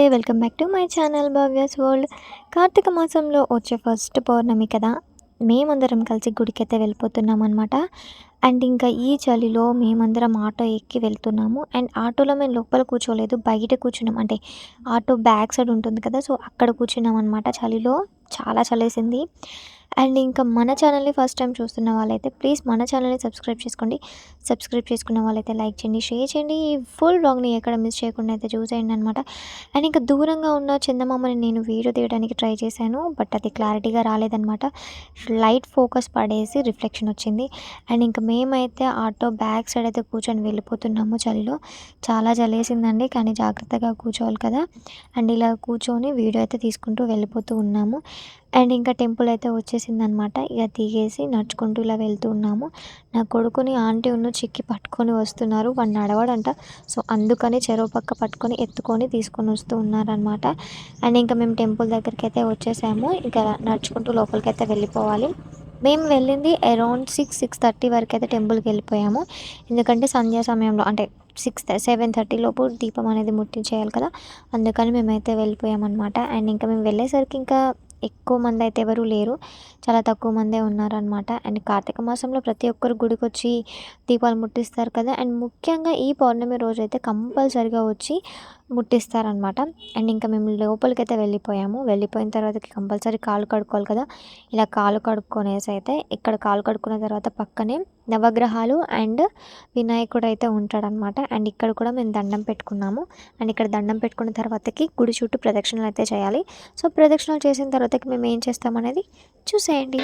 Hi! Welcome back to my channel Bhavya's world. Karthika మాసంలో వచ్చే first పౌర్ణమి కదా! మేమందరం కలిసి గుడికైతే వెళ్ళిపోతున్నామనమాట. అండ్ ఇంకా ఈ చలిలో మేమందరం ఆటో ఎక్కి వెళ్తున్నాము. అండ్ ఆటోలో మేము లోపల కూర్చోలేదు. బయట కూర్చున్నాం. అంటే ఆటో బ్యాక్ సైడ్ ఉంటుంది కదా! సో, అక్కడ కూర్చున్నామనమాట చలిలో. చాలా చలేసింది. అండ్ ఇంకా మన ఛానల్‌ని ఫస్ట్ టైం చూస్తున్న వాళ్ళైతే ప్లీజ్ మన ఛానల్‌ని సబ్స్క్రైబ్ చేసుకోండి. సబ్స్క్రైబ్ చేసుకున్న వాళ్ళైతే లైక్ చేయండి, షేర్ చేయండి. ఈ ఫుల్ వ్లాగ్‌ని ఎక్కడ మిస్ చేయకుండా అయితే చూసేయండి అనమాట. అండ్ ఇంకా దూరంగా ఉన్న చందమామని నేను వీడియో తీయడానికి ట్రై చేశాను. బట్ అది క్లారిటీగా రాలేదనమాట. లైట్ ఫోకస్ పడేసి రిఫ్లెక్షన్ వచ్చింది. అండ్ ఇంకా మేమైతే ఆటో బ్యాక్ సైడ్ అయితే కూర్చొని వెళ్ళిపోతున్నాము చలిలో. చాలా చలేసిందండి. కానీ జాగ్రత్తగా కూర్చోవాలి కదా! అండ్ ఇలా కూర్చొని వీడియో అయితే తీసుకుంటూ వెళ్ళిపోతూ ఉన్నాము. అండ్ ఇంకా టెంపుల్ అయితే వచ్చేసిందనమాట. ఇక దిగేసి నడుచుకుంటూ ఇలా వెళ్తూ ఉన్నాము. నా కొడుకుని ఆంటీ చిక్కి పట్టుకొని వస్తున్నారు. వాడు నడవడంట. సో, అందుకని చెరో పక్క పట్టుకొని ఎత్తుకొని తీసుకొని వస్తూ ఉన్నారనమాట. అండ్ ఇంకా మేము టెంపుల్ దగ్గరికి అయితే వచ్చేసాము. ఇంకా నడుచుకుంటూ లోపలికైతే వెళ్ళిపోవాలి. మేము వెళ్ళింది అరౌండ్ 6:30 వరకు అయితే టెంపుల్కి వెళ్ళిపోయాము. ఎందుకంటే సంధ్యా సమయంలో అంటే 7:30 లోపు దీపం అనేది ముట్టించేయాలి కదా! అందుకని మేమైతే వెళ్ళిపోయామన్నమాట. అండ్ ఇంకా మేము వెళ్ళేసరికి ఇంకా ఎక్కువ మంది అయితే ఎవరు లేరు. చాలా తక్కువ మందే ఉన్నారనమాట. అండ్ కార్తీక మాసంలో ప్రతి ఒక్కరు గుడికొచ్చి దీపాలు ముట్టిస్తారు కదా! అండ్ ముఖ్యంగా ఈ పౌర్ణమి రోజైతే కంపల్సరిగా వచ్చి ముట్టిస్తారనమాట. అండ్ ఇంకా మేము లోపలికైతే వెళ్ళిపోయాము. వెళ్ళిపోయిన తర్వాతకి కంపల్సరీ కాళ్ళు కడుక్కోవాలి కదా! ఇలా కాళ్ళు కడుక్కొనేసి అయితే ఇక్కడ కాళ్ళు కడుక్కున్న తర్వాత పక్కనే నవగ్రహాలు అండ్ వినాయకుడు అయితే ఉంటాడనమాట. అండ్ ఇక్కడ కూడా మేము దండం పెట్టుకున్నాము. అండ్ ఇక్కడ దండం పెట్టుకున్న తర్వాతకి గుడి చుట్టూ ప్రదక్షిణలు అయితే చేయాలి. సో, ప్రదక్షిణలు చేసిన తర్వాతకి మేము ఏం చేస్తామనేది చూసేయండి.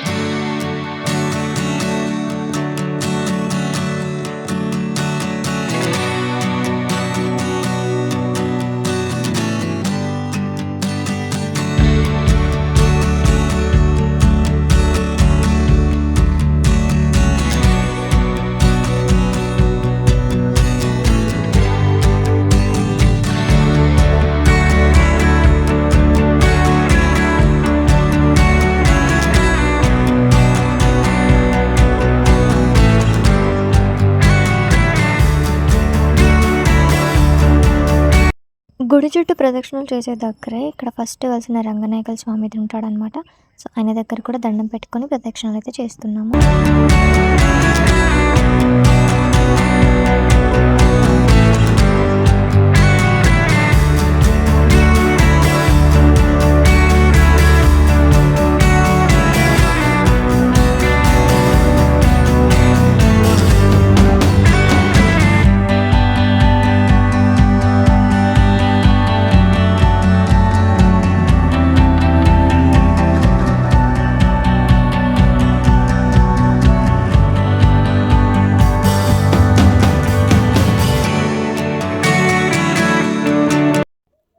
గుడి చుట్టూ ప్రదక్షిణలు చేసే దగ్గరే ఇక్కడ ఫస్ట్ కలిసిన రంగనాయకుల స్వామి ఉంటాడనమాట. సో, ఆయన దగ్గర కూడా దండం పెట్టుకొని ప్రదక్షిణలు అయితే చేస్తున్నాము.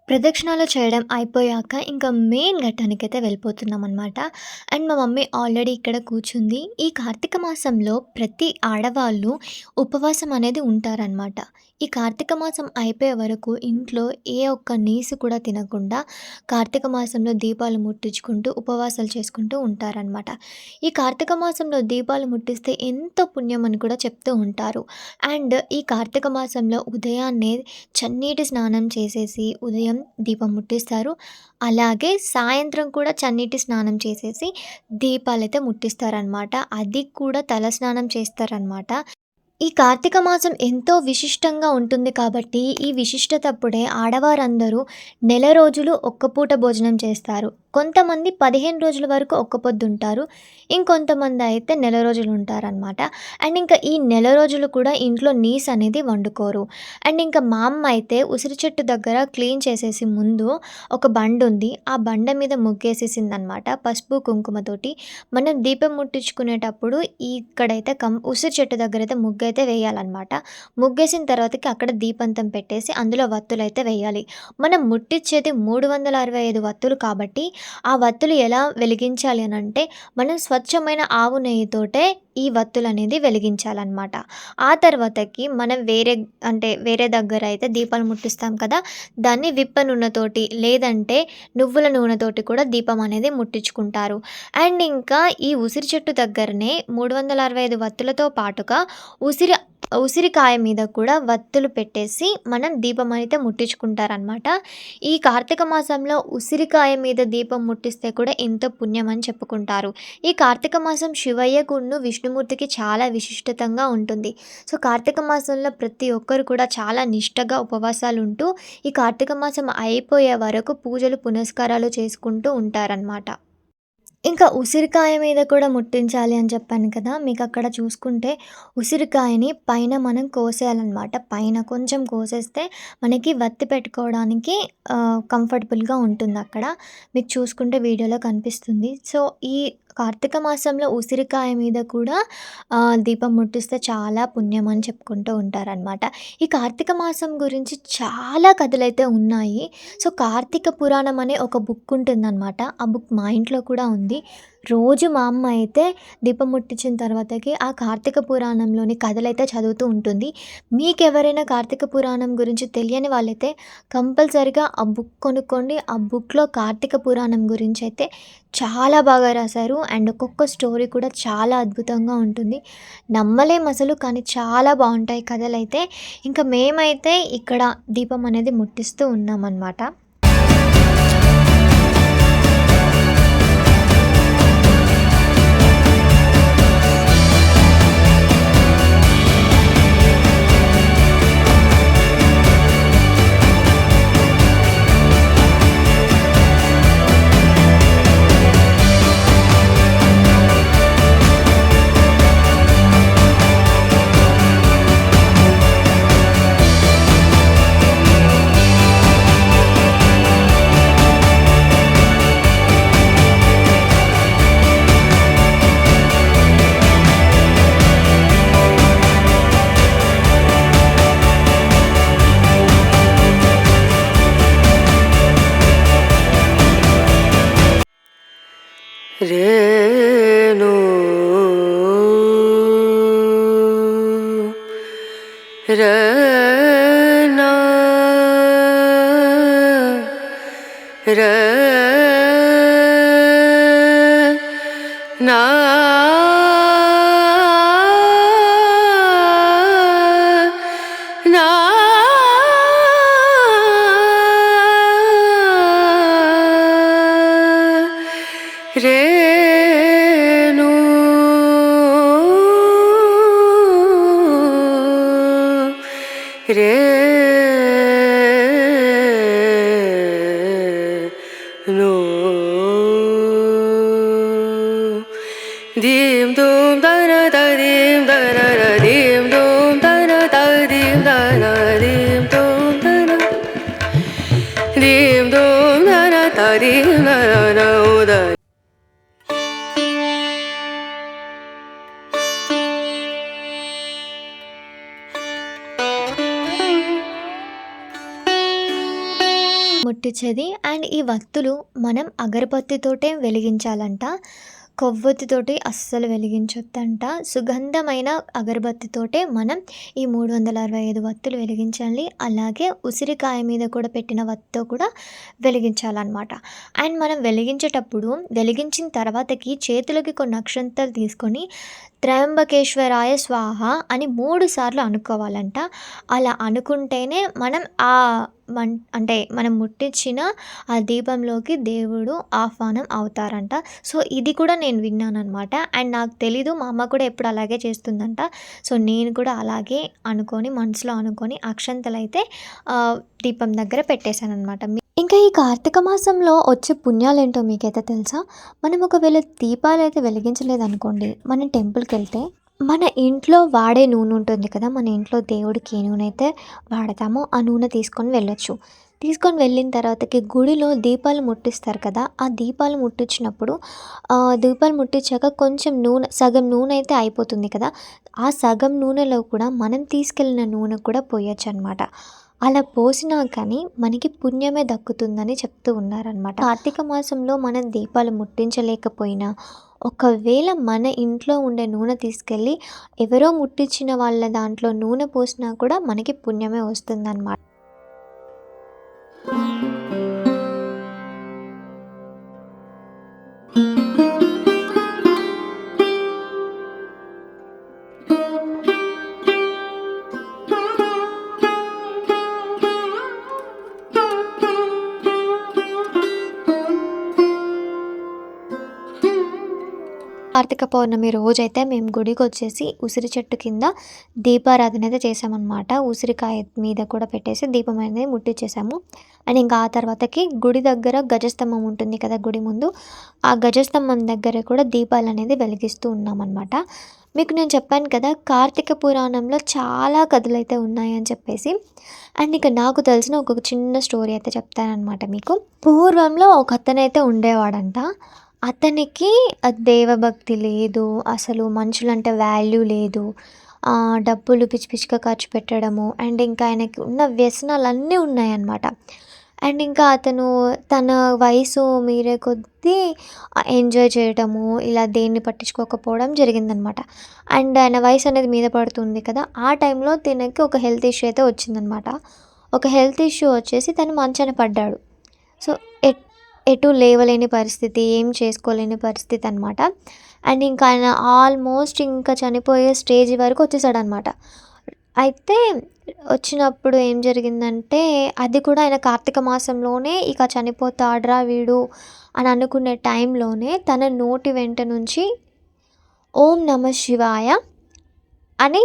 ప్రదక్షిణాలు చేయడం అయిపోయాక ఇంకా మెయిన్ ఘట్టానికైతే వెళ్ళిపోతున్నాం అనమాట. అండ్ మా మమ్మీ ఆల్రెడీ ఇక్కడ కూర్చుంది. ఈ కార్తీక మాసంలో ప్రతి ఆడవాళ్ళు ఉపవాసం అనేది ఉంటారనమాట. ఈ కార్తీక మాసం అయిపోయే వరకు ఇంట్లో ఏ ఒక్క నీసు కూడా తినకుండా కార్తీక మాసంలో దీపాలు ముట్టించుకుంటూ ఉపవాసాలు చేసుకుంటూ ఉంటారనమాట. ఈ కార్తీక మాసంలో దీపాలు ముట్టిస్తే ఎంతో పుణ్యం అని కూడా చెప్తూ ఉంటారు. అండ్ ఈ కార్తీక మాసంలో ఉదయాన్నే చన్నీటి స్నానం చేసేసి ఉదయం దీపం ముట్టిస్తారు. అలాగే సాయంత్రం కూడా చన్నీటి స్నానం చేసేసి దీపాలైతే ముట్టిస్తారనమాట. అది కూడా తల స్నానం చేస్తారనమాట. ఈ కార్తీక మాసం ఎంతో విశిష్టంగా ఉంటుంది కాబట్టి ఈ విశిష్టతప్పుడే ఆడవారందరూ నెల రోజులు ఒక్క పూట భోజనం చేస్తారు. కొంతమంది 15 రోజుల వరకు ఒక్క పొద్దుంటారు. ఇంకొంతమంది అయితే నెల రోజులు ఉంటారనమాట. అండ్ ఇంకా ఈ నెల రోజులు కూడా ఇంట్లో నీస్ అనేది వండుకోరు. అండ్ ఇంకా మా అమ్మ అయితే ఉసిరి చెట్టు దగ్గర క్లీన్ చేసేసి ముందు ఒక బండ ఉంది. ఆ బండ మీద ముగ్గేసేసిందనమాట పసుపు కుంకుమతోటి. మనం దీపం ముట్టించుకునేటప్పుడు ఇక్కడైతే ఉసిరి చెట్టు దగ్గర అయితే ముగ్గైతే వేయాలన్నమాట. ముగ్గేసిన తర్వాతకి అక్కడ దీపంతం పెట్టేసి అందులో వత్తులైతే వేయాలి. మనం ముట్టించేది 365 వత్తులు కాబట్టి ఆ వత్తులు ఎలా వెలిగించాలి అని అంటే మనం స్వచ్ఛమైన ఆవు నెయ్యితోటే ఈ వత్తులు అనేది వెలిగించాలన్నమాట. ఆ తర్వాతకి మనం వేరే దగ్గర అయితే దీపాలు ముట్టిస్తాం కదా, దాన్ని విప్ప నూనెతోటి లేదంటే నువ్వుల నూనెతోటి కూడా దీపం అనేది ముట్టించుకుంటారు. అండ్ ఇంకా ఈ ఉసిరి చెట్టు దగ్గరనే 365 వత్తులతో పాటుగా ఉసిరికాయ మీద కూడా వత్తులు పెట్టేసి మనం దీపం అయితే ముట్టించుకుంటారనమాట. ఈ కార్తీక మాసంలో ఉసిరికాయ మీద దీపం ముట్టిస్తే కూడా ఎంతో పుణ్యం అని చెప్పుకుంటారు. ఈ కార్తీక మాసం శివయ్యకును, విష్ణుమూర్తికి చాలా విశిష్టతంగా ఉంటుంది. సో, కార్తీక మాసంలో ప్రతి ఒక్కరు కూడా చాలా నిష్టగా ఉపవాసాలుంటూ ఈ కార్తీక మాసం అయిపోయే వరకు పూజలు, పునస్కారాలు చేసుకుంటూ ఉంటారనమాట. ఇంకా ఉసిరికాయ మీద కూడా ముట్టించాలి అని చెప్పాను కదా! మీకక్కడ చూసుకుంటే ఉసిరికాయని పైన మనం కోసేయాలనమాట. పైన కొంచెం కోసేస్తే మనకి వత్తి పెట్టుకోవడానికి కంఫర్టబుల్‌గా ఉంటుందక్కడ. మీకు చూసుకుంటే వీడియోలో కనిపిస్తుంది. సో, ఈ కార్తీక మాసంలో ఉసిరికాయ మీద కూడా దీపం ముట్టిస్తే చాలా పుణ్యం అని చెప్పుకుంటూ ఉంటారనమాట. ఈ కార్తీక మాసం గురించి చాలా కథలైతే ఉన్నాయి. సో, కార్తీక పురాణం అనే ఒక బుక్ ఉంటుందనమాట. ఆ బుక్ మా ఇంట్లో కూడా ఉంది. రోజు మా అమ్మ అయితే దీపం ముట్టించిన తర్వాతకి ఆ కార్తీక పురాణంలోని కథలైతే చదువుతూ ఉంటుంది. మీకెవరైనా కార్తీక పురాణం గురించి తెలియని వాళ్ళైతే కంపల్సరీగా ఆ బుక్ కొనుక్కోండి. ఆ బుక్‌లో కార్తీక పురాణం గురించయితే చాలా బాగా రాశారు. అండ్ ఒక్కొక్క స్టోరీ కూడా చాలా అద్భుతంగా ఉంటుంది. నమ్మలేమసలు, కానీ చాలా బావుంటాయి కథలైతే. ఇంకా మేమైతే ఇక్కడ దీపం అనేది ముట్టిస్తూ ఉన్నామనమాట. రేణు రనా రనా నా రేణు రేణు దీం దూం దన దీం దన దీం దూం దన దీం దన దీం దూం దన దీం దూం దన దీం దన ఉదయ ముట్టించేది. అండ్ ఈ వత్తులు మనం అగరబత్తితోటే వెలిగించాలంట. కొవ్వొత్తితోటి అస్సలు వెలిగించొద్దంట. సుగంధమైన అగరబత్తితోటే మనం ఈ 365 వత్తులు వెలిగించాలి. అలాగే ఉసిరికాయ మీద కూడా పెట్టిన వత్తో కూడా వెలిగించాలన్నమాట. అండ్ మనం వెలిగించేటప్పుడు వెలిగించిన తర్వాతకి చేతులకి కొన్ని అక్షంతలు తీసుకొని త్రయంబకేశ్వరాయ స్వాహ అని 3 సార్లు అనుకోవాలంట. అలా అనుకుంటేనే మనం అంటే మనం ముట్టించిన ఆ దీపంలోకి దేవుడు ఆహ్వానం అవుతారంట. సో, ఇది కూడా నేను విన్నాననమాట. అండ్ నాకు తెలీదు, మా అమ్మ కూడా ఎప్పుడు అలాగే చేస్తుందంట. సో, నేను కూడా అలాగే అనుకొని మనసులో అనుకొని అక్షంతలైతే దీపం దగ్గర పెట్టేశాననమాట. ఇంకా ఈ కార్తీక మాసంలో వచ్చే పుణ్యాలేంటో మీకైతే తెలుసా? మనం ఒకవేళ దీపాలైతే వెలిగించలేదనుకోండి, మనం టెంపుల్‌కెళ్తే మన ఇంట్లో వాడే నూనె ఉంటుంది కదా! మన ఇంట్లో దేవుడికి ఏ నూనె అయితే వాడతామో ఆ నూనె తీసుకొని వెళ్ళొచ్చు. తీసుకొని వెళ్ళిన తర్వాతకి గుడిలో దీపాలు ముట్టిస్తారు కదా! ఆ దీపాలు ముట్టించినప్పుడు దీపాలు ముట్టించాక కొంచెం నూనె, సగం నూనె అయితే అయిపోతుంది కదా! ఆ సగం నూనెలో కూడా మనం తీసుకెళ్ళిన నూనె కూడా పోయొచ్చనమాట. అలా పోసినా కానీ మనకి పుణ్యమే దక్కుతుందని చెప్తూ ఉన్నారనమాట. కార్తీక మాసంలో మనం దీపాలు ముట్టించలేకపోయినా, ఒకవేళ మన ఇంట్లో ఉండే నూనె తీసుకెళ్ళి ఎవరో ముట్టించిన వాళ్ళ దాంట్లో నూనె పోసినా కూడా మనకి పుణ్యమే వస్తుందన్నమాట. కార్తీక పౌర్ణమి రోజైతే మేము గుడికొచ్చేసి ఉసిరి చెట్టు కింద దీపారాధన అయితే చేసామన్నమాట. ఉసిరికాయ మీద కూడా పెట్టేసి దీపం అనేది ముట్టిచ్చేసాము. అండ్ ఇంకా ఆ తర్వాతకి గుడి దగ్గర గజస్తంభం ఉంటుంది కదా గుడి ముందు. ఆ గజస్తంభం దగ్గర కూడా దీపాలనేది వెలిగిస్తూ ఉన్నామన్నమాట. మీకు నేను చెప్పాను కదా కార్తీక పురాణంలో చాలా కథలైతే ఉన్నాయని చెప్పేసి. అండ్ ఇక నాకు తెలిసిన ఒక చిన్న స్టోరీ అయితే చెప్తాననమాట మీకు. పూర్వంలో ఒకతనైతే ఉండేవాడంట. అతనికి దైవభక్తి లేదు. అసలు మనుషులంటే వాల్యూ లేదు. డబ్బులు పిచ్చి పిచ్చిగా ఖర్చు పెట్టడము అండ్ ఇంకా ఆయనకి ఉన్న వ్యసనాలన్నీ ఉన్నాయన్నమాట. అండ్ ఇంకా అతను తన వయసు మీరే కొద్దీ ఎంజాయ్ చేయడము, ఇలా దేన్ని పట్టించుకోకపోవడం జరిగిందనమాట. అండ్ ఆయన వయసు అనేది మీద పడుతుంది కదా! ఆ టైంలో తినకి ఒక హెల్త్ ఇష్యూ అయితే వచ్చిందనమాట. ఒక హెల్త్ ఇష్యూ వచ్చేసి తను మంచాన పడ్డాడు. సో, ఎటు లేవలేని పరిస్థితి, ఏం చేసుకోలేని పరిస్థితి అనమాట. అండ్ ఇంకా ఆయన ఆల్మోస్ట్ ఇంకా చనిపోయే స్టేజ్ వరకు వచ్చేసాడనమాట. అయితే వచ్చినప్పుడు ఏం జరిగిందంటే, అది కూడా ఆయన కార్తీక మాసంలోనే ఇక చనిపోతాడురా వీడు అని అనుకునే టైంలోనే తన నోటి వెంట నుంచి ఓం నమ శివాయ అని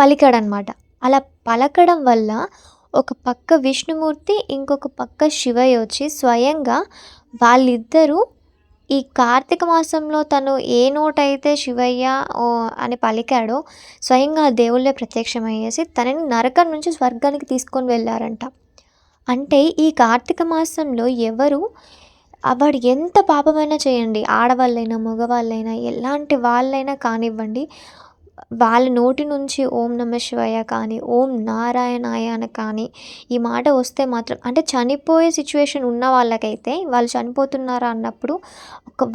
పలికాడనమాట. అలా పలకడం వల్ల ఒక పక్క విష్ణుమూర్తి, ఇంకొక పక్క శివయ్య వచ్చి స్వయంగా వాళ్ళిద్దరూ ఈ కార్తీక మాసంలో తను ఏ నోటైతే శివయ్య అని పలికాడో స్వయంగా ఆ దేవుళ్ళే ప్రత్యక్షమయ్యేసి తనని నరకం నుంచి స్వర్గానికి తీసుకొని వెళ్ళారంట. అంటే ఈ కార్తీక మాసంలో ఎవరు వాడు ఎంత పాపమైనా చేయండి, ఆడవాళ్ళైనా మగవాళ్ళైనా ఎలాంటి వాళ్ళైనా కానివ్వండి, వాళ్ళ నోటి నుంచి ఓం నమ శివాయ కానీ, ఓం నారాయణాయ అని కానీ ఈ మాట వస్తే మాత్రం అంటే చనిపోయే సిచ్యువేషన్ ఉన్న వాళ్ళకైతే వాళ్ళు చనిపోతున్నారా అన్నప్పుడు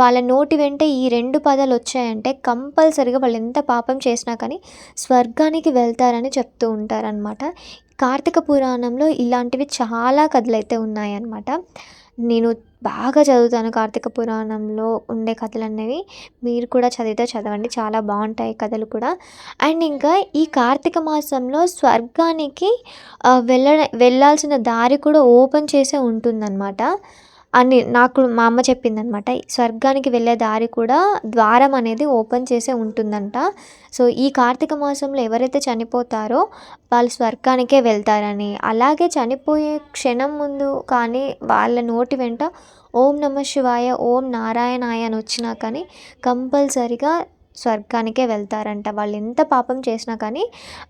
వాళ్ళ నోటి వెంట ఈ 2 పదాలు వచ్చాయంటే కంపల్సరీగా వాళ్ళు ఎంత పాపం చేసినా కానీ స్వర్గానికి వెళ్తారని చెప్తూ ఉంటారనమాట. కార్తీక పురాణంలో ఇలాంటివి చాలా కథలైతే ఉన్నాయన్నమాట. నేను బాగా చదువుతాను కార్తీక పురాణంలో ఉండే కథలనేవి. మీరు కూడా చదివితే చదవండి, చాలా బాగుంటాయి కథలు కూడా. అండ్ ఇంకా ఈ కార్తీక మాసంలో స్వర్గానికి వెళ్ళాల్సిన దారి కూడా ఓపెన్ చేసే ఉంటుందన్నమాట అని నాకు మా అమ్మ చెప్పిందనమాట. స్వర్గానికి వెళ్ళే దారి కూడా ద్వారం అనేది ఓపెన్ చేసే ఉంటుందంట. సో ఈ కార్తీక మాసంలో ఎవరైతే చనిపోతారో వాళ్ళు స్వర్గానికే వెళ్తారని, అలాగే చనిపోయే క్షణం ముందు కానీ వాళ్ళ నోటి వెంట ఓం నమ శివాయ, ఓం నారాయణాయ అని వచ్చినా కానీ కంపల్సరిగా స్వర్గానికే వెళ్తారంట. వాళ్ళు ఎంత పాపం చేసినా కానీ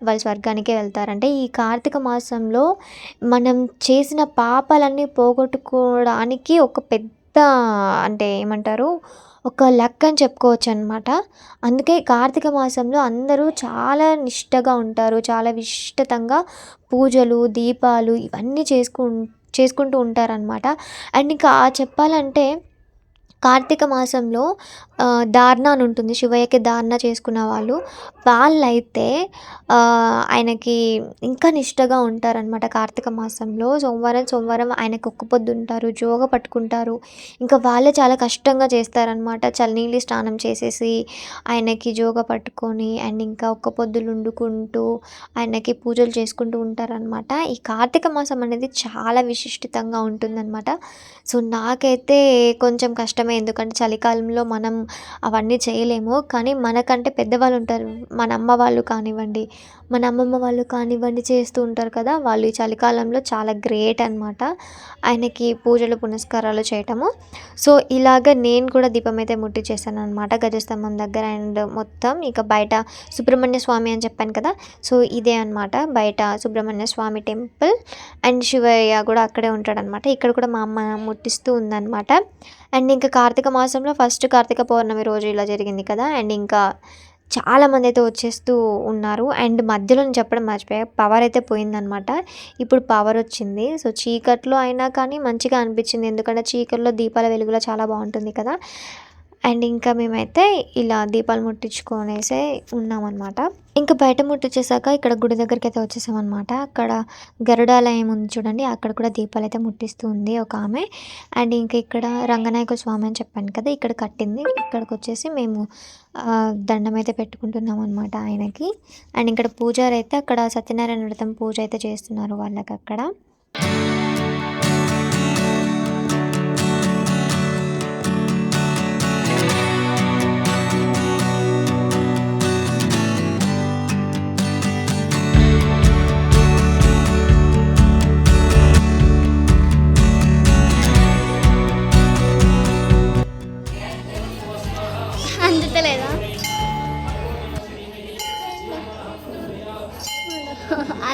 వాళ్ళు స్వర్గానికే వెళ్తారంటే ఈ కార్తీక మాసంలో మనం చేసిన పాపాలన్నీ పోగొట్టుకోవడానికి ఒక పెద్ద అంటే ఏమంటారు ఒక లక్ అని చెప్పుకోవచ్చు అనమాట. అందుకే కార్తీక మాసంలో అందరూ చాలా నిష్టగా ఉంటారు, చాలా విశిష్టతంగా పూజలు, దీపాలు ఇవన్నీ చేసుకుంటూ ఉంటారనమాట. అండ్ ఇంకా చెప్పాలంటే కార్తీక మాసంలో దారణ అని ఉంటుంది. శివయ్యకి దారణ చేసుకున్న వాళ్ళైతే ఆయనకి ఇంకా నిష్టగా ఉంటారనమాట. కార్తీక మాసంలో సోమవారం ఆయనకి ఒక్క పొద్దు ఉంటారు, జోగ పట్టుకుంటారు. ఇంకా వాళ్ళే చాలా కష్టంగా చేస్తారనమాట. చల్లనీళ్ళు స్నానం చేసేసి ఆయనకి జోగ పట్టుకొని అండ్ ఇంకా ఒక్క పొద్దులు వండుకుంటూ ఆయనకి పూజలు చేసుకుంటూ ఉంటారనమాట. ఈ కార్తీక మాసం అనేది చాలా విశిష్టంగా ఉంటుందన్నమాట. సో నాకైతే కొంచెం కష్టమే, ఎందుకంటే చలికాలంలో మనం అవన్నీ చేయలేము. కానీ మనకంటే పెద్దవాళ్ళు ఉంటారు, మన అమ్మ వాళ్ళు కానివ్వండి, మన అమ్మమ్మ వాళ్ళు కానివ్వండి చేస్తూ ఉంటారు కదా, వాళ్ళు ఈ చలికాలంలో చాలా గ్రేట్ అనమాట ఆయనకి పూజలు పునస్కారాలు చేయటము. సో ఇలాగ నేను కూడా దీపం అయితే ముట్టించేసాను అనమాట గజస్తంభం దగ్గర. అండ్ మొత్తం ఇక బయట సుబ్రహ్మణ్య స్వామి అని చెప్పాను కదా, సో ఇదే అనమాట బయట సుబ్రహ్మణ్య స్వామి టెంపుల్. అండ్ శివయ్య కూడా అక్కడే ఉంటాడనమాట. ఇక్కడ కూడా మా అమ్మ ముట్టిస్తూ ఉందన్నమాట. అండ్ ఇంకా కార్తీక మాసంలో ఫస్ట్ కార్తీక పౌర్ణమి రోజు ఇలా జరిగింది కదా. అండ్ ఇంకా చాలామంది అయితే వచ్చేస్తూ ఉన్నారు. అండ్ మధ్యలో నేను చెప్పడం మర్చిపోయా, పవర్ అయితే పోయిందనమాట. ఇప్పుడు పవర్ వచ్చింది. సో చీకట్లో అయినా కానీ మంచిగా అనిపించింది, ఎందుకంటే చీకట్లో దీపాల వెలుగులో చాలా బాగుంటుంది కదా. అండ్ ఇంకా మేమైతే ఇలా దీపాలు ముట్టించుకొనేసే ఉన్నామన్నమాట. ఇంకా బయట ముట్టించేసాక ఇక్కడ గుడి దగ్గరికి అయితే వచ్చేసామన్నమాట. అక్కడ గరుడాలయం ఉంది చూడండి, అక్కడ కూడా దీపాలు అయితే ముట్టిస్తూ ఉంది ఒక ఆమె. అండ్ ఇంకా ఇక్కడ రంగనాయక స్వామి అని చెప్పాను కదా, ఇక్కడ కట్టింది. ఇక్కడికి వచ్చేసి మేము దండం అయితే పెట్టుకుంటున్నాం అనమాట ఆయనకి. అండ్ ఇక్కడ పూజారి అయితే అక్కడ సత్యనారాయణ వ్రతం పూజ అయితే చేస్తున్నారు వాళ్ళకి అక్కడ.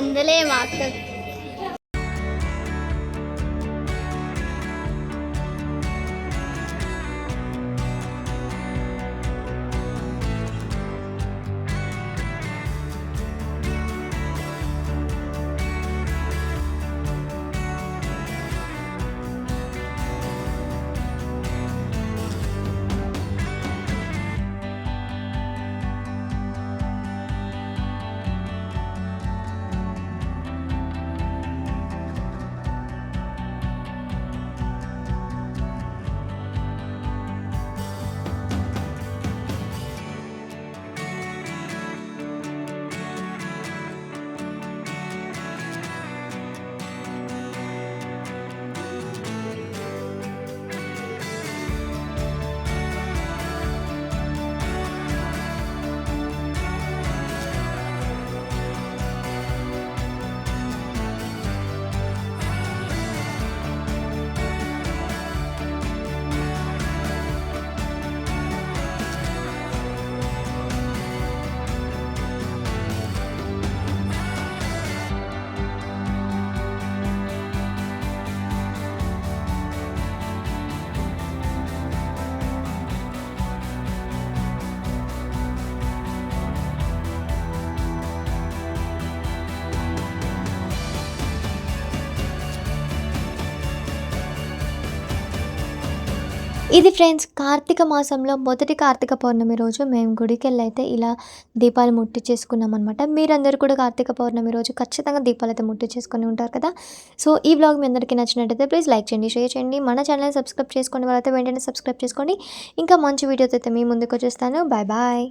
అందులో మా అక్క ఇది ఫ్రెండ్స్ కార్తీక మాసంలో మొదటి కార్తీక పౌర్ణమి రోజు మేము గుడికెళ్ళైతే ఇలా దీపాలు ముట్టించేసుకున్నామనమాట. మీరందరూ కూడా కార్తీక పౌర్ణమి రోజు ఖచ్చితంగా దీపాలైతే ముట్టించేసుకొని ఉంటారు కదా! సో ఈ వ్లాగ్ మీ అందరికీ నచ్చినట్టయితే ప్లీజ్ లైక్ చేయండి, షేర్ చేయండి. మన ఛానల్‌ని సబ్స్క్రైబ్ చేసుకోండి వాళ్ళైతే వెంటనే సబ్స్క్రైబ్ చేసుకోండి. ఇంకా మంచి వీడియోతో అయితే మీ ముందుకు వచ్చేస్తాను. Bye bye.